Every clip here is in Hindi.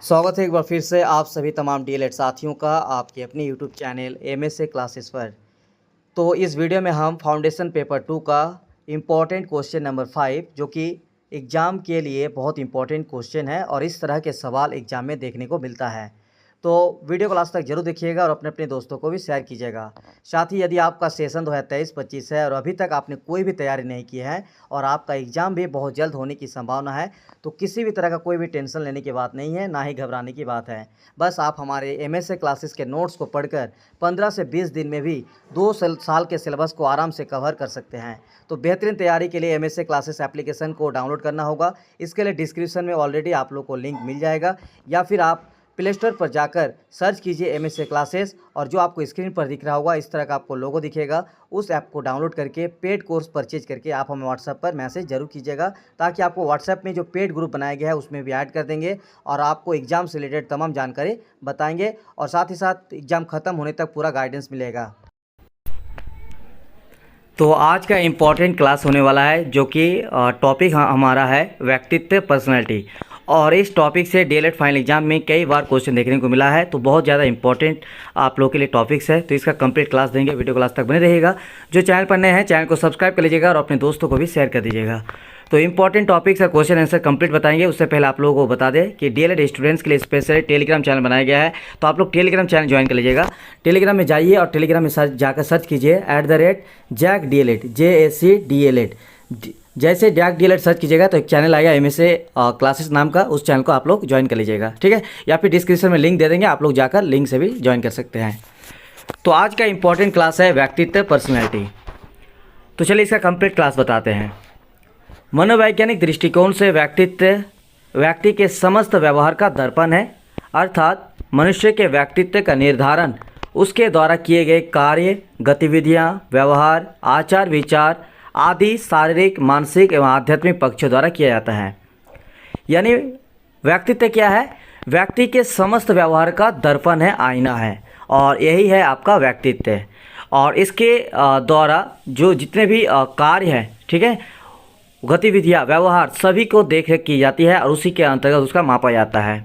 स्वागत है एक बार फिर से आप सभी तमाम डीएलएड साथियों का आपके अपने यूट्यूब चैनल एमएसए क्लासेस पर। तो इस वीडियो में हम फाउंडेशन पेपर 2 का इम्पॉर्टेंट क्वेश्चन नंबर 5 जो कि एग्ज़ाम के लिए बहुत इंपॉर्टेंट क्वेश्चन है और इस तरह के सवाल एग्ज़ाम में देखने को मिलता है। तो वीडियो को लास्ट तक जरूर देखिएगा और अपने अपने दोस्तों को भी शेयर कीजिएगा। साथ ही यदि आपका सेशन 2023-25 है और अभी तक आपने कोई भी तैयारी नहीं की है और आपका एग्ज़ाम भी बहुत जल्द होने की संभावना है, तो किसी भी तरह का कोई भी टेंशन लेने की बात नहीं है, ना ही घबराने की बात है। बस आप हमारे एमएसए क्लासेस के नोट्स को पढ़कर 15 से 20 दिन में भी 2 साल के सिलेबस को आराम से कवर कर सकते हैं। तो बेहतरीन तैयारी के लिए एमएसए क्लासेस एप्लीकेशन को डाउनलोड करना होगा। इसके लिए डिस्क्रिप्शन में ऑलरेडी आप लोग को लिंक मिल जाएगा या फिर आप प्ले स्टोर पर जाकर सर्च कीजिए एमएसए क्लासेस और जो आपको स्क्रीन पर दिख रहा होगा इस तरह का आपको लोगो दिखेगा, उस ऐप को डाउनलोड करके पेड कोर्स परचेज करके आप हमें व्हाट्सएप पर मैसेज जरूर कीजिएगा, ताकि आपको व्हाट्सएप में जो पेड ग्रुप बनाया गया है उसमें भी ऐड कर देंगे और आपको एग्ज़ाम से रिलेटेड तमाम जानकारी बताएंगे और साथ ही साथ एग्ज़ाम ख़त्म होने तक पूरा गाइडेंस मिलेगा। तो आज का इम्पॉर्टेंट क्लास होने वाला है जो कि टॉपिक हमारा है व्यक्तित्व पर्सनैलिटी, और इस टॉपिक से डीएलएड फाइनल एग्जाम में कई बार क्वेश्चन देखने को मिला है। तो बहुत ज़्यादा इंपॉर्टेंट आप लोगों के लिए टॉपिक्स है, तो इसका कंप्लीट क्लास देंगे। वीडियो क्लास तक बने रहिएगा। जो चैनल पर नए हैं चैनल को सब्सक्राइब कर लीजिएगा और अपने दोस्तों को भी शेयर कर दीजिएगा। तो इंपॉर्टेंट टॉपिक्स का क्वेश्चन आंसर कंप्लीट बताएंगे। उससे पहले आप लोगों को बता दें कि डीएलएड स्टूडेंट्स के लिए स्पेशल टेलीग्राम चैनल बनाया गया है, तो आप लोग टेलीग्राम चैनल ज्वाइन कर लीजिएगा। टेलीग्राम में जाइए और टेलीग्राम में जाकर सर्च कीजिए @जैक DLED JAC DLED। जैसे जैक DLED सर्च कीजिएगा तो एक चैनल आएगा एमएसए क्लासेस नाम का, उस चैनल को आप लोग ज्वाइन कर लीजिएगा, ठीक है। या फिर डिस्क्रिप्शन में लिंक दे देंगे, आप लोग जाकर लिंक से भी ज्वाइन कर सकते हैं। तो आज का इंपॉर्टेंट क्लास है व्यक्तित्व पर्सनैलिटी। तो चलिए इसका कंप्लीट क्लास बताते हैं। मनोवैज्ञानिक दृष्टिकोण से व्यक्तित्व व्यक्ति के समस्त व्यवहार का दर्पण है, अर्थात मनुष्य के व्यक्तित्व का निर्धारण उसके द्वारा किए गए कार्य, गतिविधियाँ, व्यवहार, आचार विचार आदि शारीरिक, मानसिक एवं आध्यात्मिक पक्षों द्वारा किया जाता है। यानी व्यक्तित्व क्या है? व्यक्ति के समस्त व्यवहार का दर्पण है, आईना है, और यही है आपका व्यक्तित्व। और इसके द्वारा जो जितने भी कार्य हैं, ठीक है, गतिविधियाँ, व्यवहार, सभी को देख रेख की जाती है और उसी के अंतर्गत उसका मापा जाता है।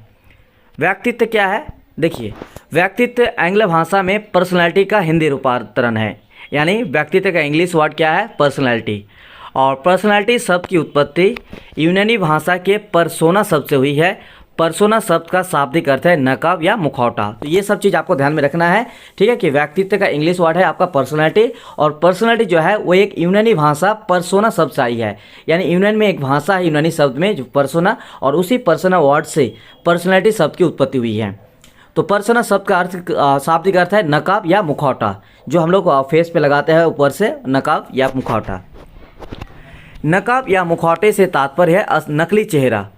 व्यक्तित्व क्या है? देखिए, व्यक्तित्व आंग्ल भाषा में पर्सनैलिटी का हिंदी रूपांतरण है। यानी व्यक्तित्व का इंग्लिश वर्ड क्या है? पर्सनैलिटी। और पर्सनैलिटी शब्द की उत्पत्ति यूनानी भाषा के पर्सोना शब्द से हुई है। पर्सोना शब्द का शाब्दिक अर्थ है नकाब या मुखौटा। तो ये सब चीज़ आपको ध्यान में रखना है, ठीक है, कि व्यक्तित्व का इंग्लिश वर्ड है आपका पर्सनैलिटी, और पर्सनैलिटी जो है वो एक यूनानी भाषा पर्सोना शब्द से आई है। यानी यूनान में एक भाषा है यूनानी शब्द में जो पर्सोना, और उसी पर्सोना वर्ड से पर्सनैलिटी शब्द की उत्पत्ति हुई है। तो पर्सोना शब्द का अर्थ शाब्दिक अर्थ है नकाब या मुखौटा, जो हम लोग फेस पे लगाते हैं ऊपर से, नकाब या मुखौटा। नकाब या मुखौटे से तात्पर्य है नकली चेहरा।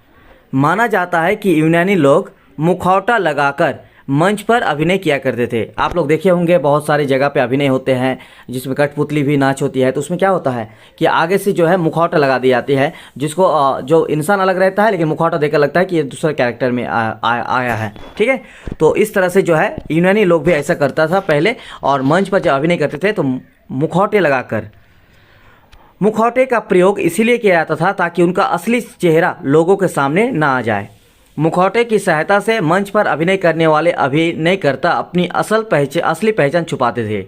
माना जाता है कि यूनानी लोग मुखौटा लगाकर मंच पर अभिनय किया करते थे। आप लोग देखे होंगे बहुत सारी जगह पे अभिनय होते हैं जिसमें कठपुतली भी नाच होती है, तो उसमें क्या होता है कि आगे से जो है मुखौटा लगा दी जाती है, जिसको जो इंसान अलग रहता है लेकिन मुखौटा देखकर लगता है कि ये दूसरा कैरेक्टर में आया है, ठीक है। तो इस तरह से जो है यूनानी लोग भी ऐसा करता था पहले, और मंच पर जब अभिनय करते थे तो मुखौटे लगाकर। मुखौटे का प्रयोग इसीलिए किया जाता था ताकि उनका असली चेहरा लोगों के सामने ना आ जाए। मुखौटे की सहायता से मंच पर अभिनय करने वाले अभिनयकर्ता अपनी असली पहचान छुपाते थे।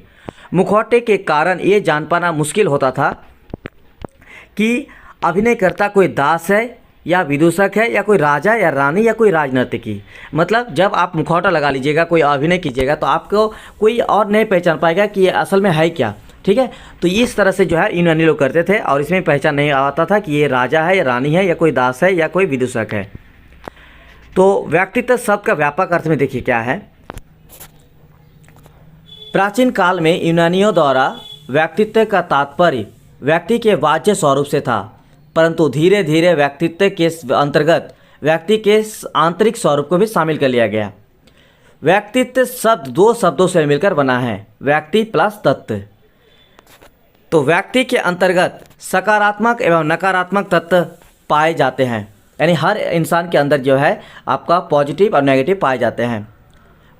मुखौटे के कारण ये जान पाना मुश्किल होता था कि अभिनयकर्ता कोई दास है या विदूषक है या कोई राजा या रानी या कोई राजनर्तकी। मतलब जब आप मुखौटा लगा लीजिएगा, कोई अभिनय कीजिएगा, तो आपको कोई और नहीं पहचान पाएगा कि ये असल में है क्या, ठीक है। तो इस तरह से जो है यूनानी लोग करते थे, और इसमें पहचान नहीं आता था कि ये राजा है या रानी है या कोई दास है या कोई विदूषक है। तो व्यक्तित्व शब्द का व्यापक अर्थ में देखिए क्या है। प्राचीन काल में यूनानियों द्वारा व्यक्तित्व का तात्पर्य व्यक्ति के वाच्य स्वरूप से था, परंतु धीरे धीरे व्यक्तित्व के अंतर्गत व्यक्ति के आंतरिक स्वरूप को भी शामिल कर लिया गया। व्यक्तित्व शब्द 2 शब्दों से मिलकर बना है, व्यक्ति प्लस तत्व। तो व्यक्ति के अंतर्गत सकारात्मक एवं नकारात्मक तत्व पाए जाते हैं। यानी हर इंसान के अंदर जो है आपका पॉजिटिव और नेगेटिव पाए जाते हैं।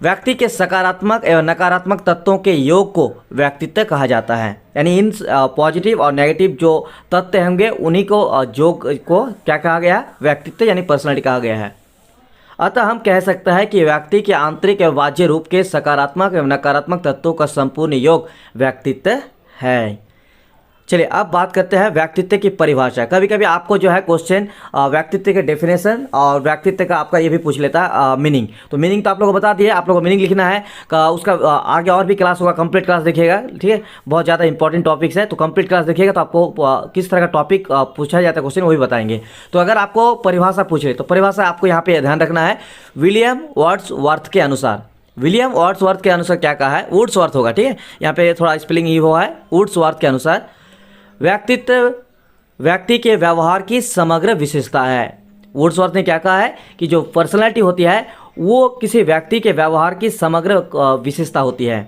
व्यक्ति के सकारात्मक एवं नकारात्मक तत्वों के योग को व्यक्तित्व कहा जाता है। यानी इन पॉजिटिव और नेगेटिव जो तत्व होंगे उन्हीं को योग को क्या कहा गया? व्यक्तित्व यानी पर्सनैलिटी कहा गया है। अतः हम कह सकते हैं कि व्यक्ति के आंतरिक एवं बाह्य रूप के सकारात्मक एवं नकारात्मक तत्वों का संपूर्ण योग व्यक्तित्व है। चलिए अब बात करते हैं व्यक्तित्व की परिभाषा। कभी कभी आपको जो है क्वेश्चन व्यक्तित्व के डेफिनेशन और व्यक्तित्व का आपका ये भी पूछ लेता है मीनिंग। तो मीनिंग तो आप लोगों को बता दिए, आप लोगों को मीनिंग लिखना है उसका आगे और भी क्लास होगा, कंप्लीट क्लास देखिएगा, ठीक है। बहुत ज़्यादा इंपॉर्टेंट टॉपिक्स है, तो कंप्लीट क्लास देखिएगा तो आपको किस तरह का टॉपिक पूछा जाता है क्वेश्चन वो भी बताएंगे। तो अगर आपको परिभाषा पूछे तो परिभाषा आपको यहाँ पे ध्यान रखना है, विलियम वर्ड्सवर्थ के अनुसार। विलियम वर्ड्सवर्थ के अनुसार क्या कहा है, वुड्सवर्थ होगा, ठीक है, यहाँ पे थोड़ा स्पेलिंग ही हुआ है। वुड्सवर्थ के अनुसार व्यक्तित्व व्यक्ति के व्यवहार की समग्र विशेषता है। वुड्सवर्थ ने क्या कहा है कि जो पर्सनैलिटी होती है वो किसी व्यक्ति के व्यवहार की समग्र विशेषता होती है।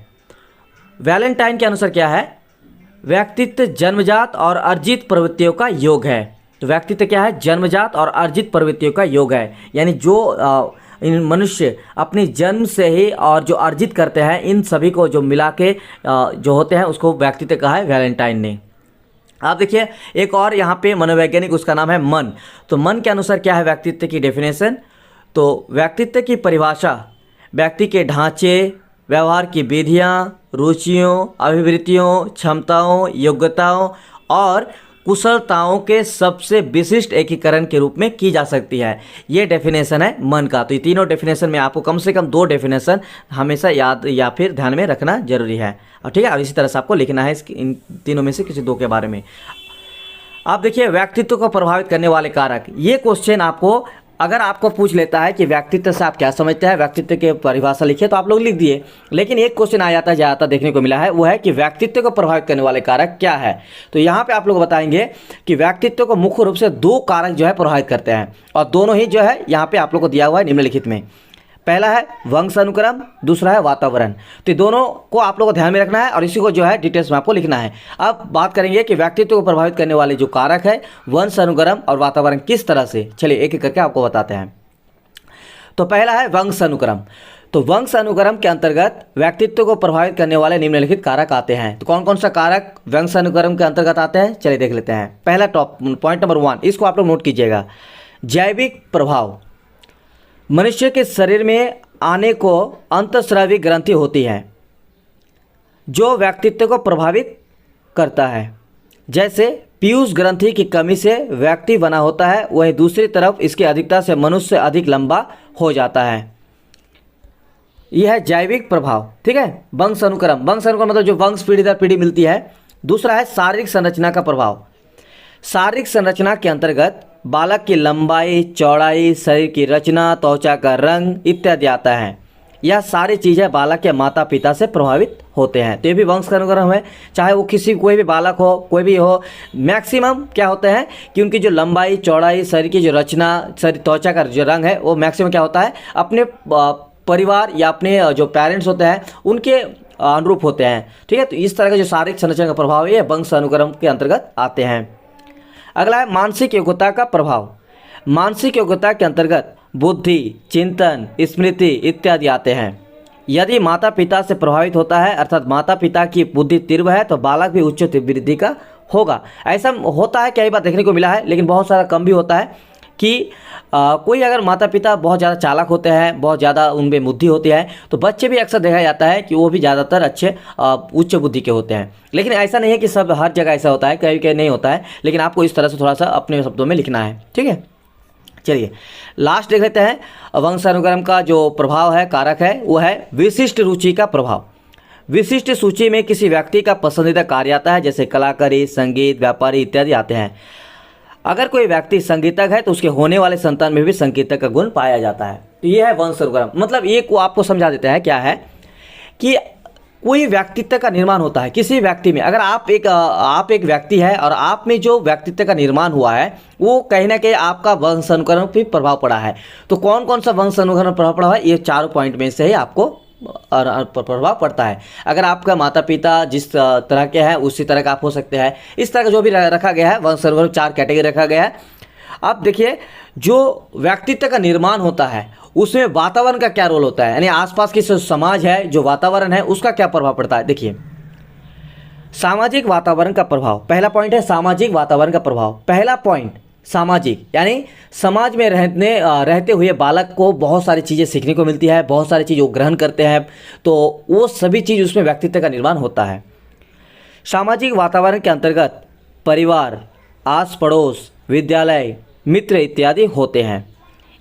वैलेंटाइन के अनुसार क्या है, व्यक्तित्व जन्मजात और अर्जित प्रवृत्तियों का योग है। तो व्यक्तित्व क्या है, जन्मजात और अर्जित प्रवृत्तियों का योग है, यानी जो इन मनुष्य अपनी जन्म से ही और जो अर्जित करते हैं इन सभी को जो मिला के जो होते हैं उसको व्यक्तित्व कहा है वैलेंटाइन ने। आप देखिए एक और यहाँ पे मनोवैज्ञानिक, उसका नाम है मन। तो मन के अनुसार क्या है व्यक्तित्व की डेफिनेशन, तो व्यक्तित्व की परिभाषा व्यक्ति के ढांचे, व्यवहार की विधियाँ, रुचियों, अभिवृत्तियों, क्षमताओं, योग्यताओं और कुशलताओं के सबसे विशिष्ट एकीकरण के रूप में की जा सकती है। ये डेफिनेशन है मन का। तो ये तीनों डेफिनेशन में आपको कम से कम 2 डेफिनेशन हमेशा याद या फिर ध्यान में रखना जरूरी है, और ठीक है। अब इसी तरह से आपको लिखना है इन तीनों में से किसी 2 के बारे में। आप देखिए व्यक्तित्व को प्रभावित करने वाले कारक, ये क्वेश्चन आपको अगर आपको पूछ लेता है कि व्यक्तित्व से आप क्या समझते हैं, व्यक्तित्व के परिभाषा लिखिए, तो आप लोग लिख दिए। लेकिन एक क्वेश्चन आ जाता है, ज़्यादातर देखने को मिला है, वो है कि व्यक्तित्व को प्रभावित करने वाले कारक क्या है। तो यहाँ पे आप लोग बताएंगे कि व्यक्तित्व को मुख्य रूप से 2 कारक जो है प्रभावित करते हैं, और दोनों ही जो है यहाँ पे आप लोग को दिया हुआ है निम्नलिखित में। पहला है वंशानुक्रम, दूसरा है वातावरण। तो दोनों को आप लोगों को ध्यान में रखना है और इसी को जो है डिटेल्स में आपको लिखना है। अब बात करेंगे कि व्यक्तित्व को प्रभावित करने वाले जो कारक है वंशानुक्रम और वातावरण किस तरह से, चलिए एक एक करके आपको बताते हैं। तो पहला है वंशानुक्रम। तो वंशानुक्रम के अंतर्गत व्यक्तित्व को प्रभावित करने वाले निम्नलिखित कारक आते हैं। तो कौन कौन सा कारक वंशानुक्रम के अंतर्गत आते हैं, चलिए देख लेते हैं। पहला पॉइंट नंबर 1, इसको आप लोग नोट कीजिएगा, जैविक प्रभाव। मनुष्य के शरीर में आने को अंतःस्रावी ग्रंथि होती है जो व्यक्तित्व को प्रभावित करता है। जैसे पीयूष ग्रंथि की कमी से व्यक्ति बना होता है, वहीं दूसरी तरफ इसकी अधिकता से मनुष्य अधिक लंबा हो जाता है। यह है जैविक प्रभाव, ठीक है। वंश अनुक्रम, वंश अनुक्रम मतलब जो वंश पीढ़ी दर पीढ़ी मिलती है। दूसरा है शारीरिक संरचना का प्रभाव। शारीरिक संरचना के अंतर्गत बालक की लंबाई, चौड़ाई, शरीर की रचना, त्वचा का रंग इत्यादि आता है। यह सारी चीज़ें बालक के माता पिता से प्रभावित होते हैं। तो ये भी वंश का अनुक्रम है, चाहे वो कोई भी बालक हो, कोई भी हो। मैक्सिमम क्या होते हैं कि उनकी जो लंबाई, चौड़ाई, शरीर की जो रचना, शरीर त्वचा का जो रंग है, वो मैक्सिमम क्या होता है अपने परिवार या अपने जो पेरेंट्स होते हैं उनके अनुरूप होते हैं, ठीक है। तो इस तरह का जो शारीरिक संरचना का प्रभाव है ये वंश अनुक्रम के अंतर्गत आते हैं। अगला है मानसिक योग्यता का प्रभाव। मानसिक योग्यता के अंतर्गत बुद्धि, चिंतन, स्मृति इत्यादि आते हैं। यदि माता पिता से प्रभावित होता है, अर्थात माता पिता की बुद्धि तीव्र है, तो बालक भी उच्च वृद्धि का होगा। ऐसा होता है, कई बार देखने को मिला है, लेकिन बहुत सारा कम भी होता है कि कोई अगर माता पिता बहुत ज़्यादा चालाक होते हैं, बहुत ज़्यादा उनमें बुद्धि होती है, तो बच्चे भी अक्सर देखा जाता है कि वो भी ज़्यादातर अच्छे उच्च बुद्धि के होते हैं। लेकिन ऐसा नहीं है कि सब हर जगह ऐसा होता है, कहीं कहीं नहीं होता है, लेकिन आपको इस तरह से थोड़ा सा अपने शब्दों में लिखना है, ठीक है। चलिए लास्ट देख लेते हैं। वंशानुक्रम का जो प्रभाव है, कारक है, वो है विशिष्ट रुचि का प्रभाव। विशिष्ट सूची में किसी व्यक्ति का पसंदीदा कार्य आता है, जैसे कलाकारी, संगीत, व्यापारी इत्यादि आते हैं। अगर कोई व्यक्ति संगीतज्ञ है तो उसके होने वाले संतान में भी संगीतज्ञ का गुण पाया जाता है। तो ये है वंशानुक्रम। मतलब ये को आपको समझा देता है, क्या है कि कोई व्यक्तित्व का निर्माण होता है किसी व्यक्ति में। अगर आप एक व्यक्ति है और आप में जो व्यक्तित्व का निर्माण हुआ है वो कहीं ना कहीं आपका वंशानुक्रम पे प्रभाव पड़ा है। तो कौन कौन सा वंशानुक्रम प्रभाव पड़ा है, ये 4 पॉइंट में से ही आपको प्रभाव पड़ता है। अगर आपका माता पिता जिस तरह के हैं उसी तरह का आप हो सकते हैं। इस तरह का जो भी रखा गया है वंशानुक्रम 4 कैटेगरी रखा गया है। अब देखिए जो व्यक्तित्व का निर्माण होता है उसमें वातावरण का क्या रोल होता है, यानी आसपास की जो समाज है, जो वातावरण है, उसका क्या प्रभाव पड़ता है। देखिए सामाजिक वातावरण का प्रभाव, पहला पॉइंट है सामाजिक वातावरण का प्रभाव। पहला पॉइंट सामाजिक, यानी समाज में रहते हुए बालक को बहुत सारी चीज़ें सीखने को मिलती है, बहुत सारी चीज़ वो ग्रहण करते हैं, तो वो सभी चीज़ उसमें व्यक्तित्व का निर्माण होता है। सामाजिक वातावरण के अंतर्गत परिवार, आस पड़ोस, विद्यालय, मित्र इत्यादि होते हैं।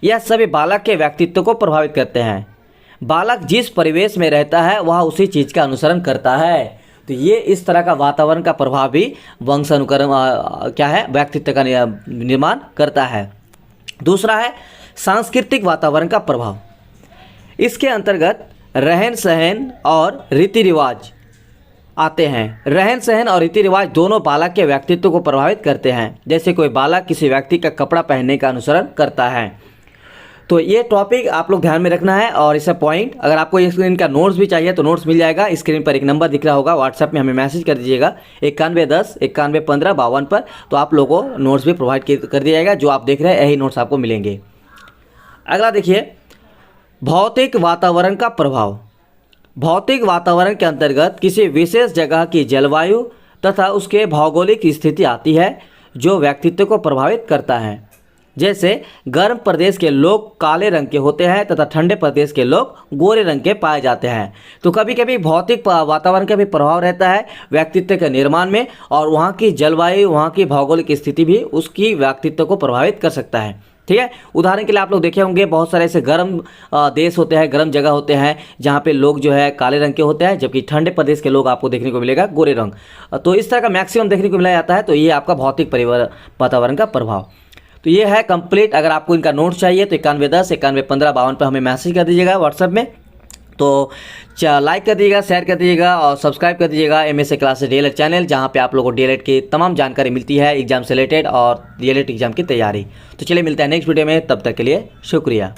यह सभी बालक के व्यक्तित्व को प्रभावित करते हैं। बालक जिस परिवेश में रहता है वह उसी चीज़ का अनुसरण करता है। तो ये इस तरह का वातावरण का प्रभाव भी वंशानुक्रम क्या है, व्यक्तित्व का निर्माण करता है। दूसरा है सांस्कृतिक वातावरण का प्रभाव। इसके अंतर्गत रहन सहन और रीति रिवाज आते हैं। रहन सहन और रीति रिवाज दोनों बालक के व्यक्तित्व को प्रभावित करते हैं। जैसे कोई बालक किसी व्यक्ति का कपड़ा पहनने का अनुसरण करता है। तो ये टॉपिक आप लोग ध्यान में रखना है। और इसका पॉइंट, अगर आपको इनका नोट्स भी चाहिए तो नोट्स मिल जाएगा। स्क्रीन पर एक नंबर दिख रहा होगा, व्हाट्सएप में हमें मैसेज कर दीजिएगा 9110 91 15 52 पर, तो आप लोगों को नोट्स भी प्रोवाइड कर दिया जाएगा। जो आप देख रहे हैं यही नोट्स आपको मिलेंगे। अगला देखिए, भौतिक वातावरण का प्रभाव। भौतिक वातावरण के अंतर्गत किसी विशेष जगह की जलवायु तथा उसके भौगोलिक स्थिति आती है जो व्यक्तित्व को प्रभावित करता है। जैसे गर्म प्रदेश के लोग काले रंग के होते हैं तथा ठंडे प्रदेश के लोग गोरे रंग के पाए जाते हैं। तो कभी कभी भौतिक वातावरण का भी प्रभाव रहता है व्यक्तित्व के निर्माण में, और वहाँ की जलवायु, वहाँ की भौगोलिक स्थिति भी उसकी व्यक्तित्व को प्रभावित कर सकता है। ठीक है, उदाहरण के लिए आप लोग देखे होंगे बहुत सारे ऐसे गर्म देश होते हैं, गर्म जगह होते हैं जहाँ पे लोग जो है काले रंग के होते हैं, जबकि ठंडे प्रदेश के लोग आपको देखने को मिलेगा गोरे रंग। तो इस तरह का मैक्सिमम देखने को मिला जाता है। तो ये आपका भौतिक वातावरण का प्रभाव। तो ये है कंप्लीट। अगर आपको इनका नोट्स चाहिए तो 9110 91 15 52 पर हमें मैसेज कर दीजिएगा व्हाट्सएप में। तो लाइक कर दीजिएगा, शेयर कर दीजिएगा और सब्सक्राइब कर दीजिएगा MSA क्लासेस DLED चैनल, जहाँ पे आप लोगों को DLED की तमाम जानकारी मिलती है एग्जाम से रिलेटेड और DLED एग्जाम की तैयारी। तो चलिए मिलते हैं नेक्स्ट वीडियो में, तब तक के लिए शुक्रिया।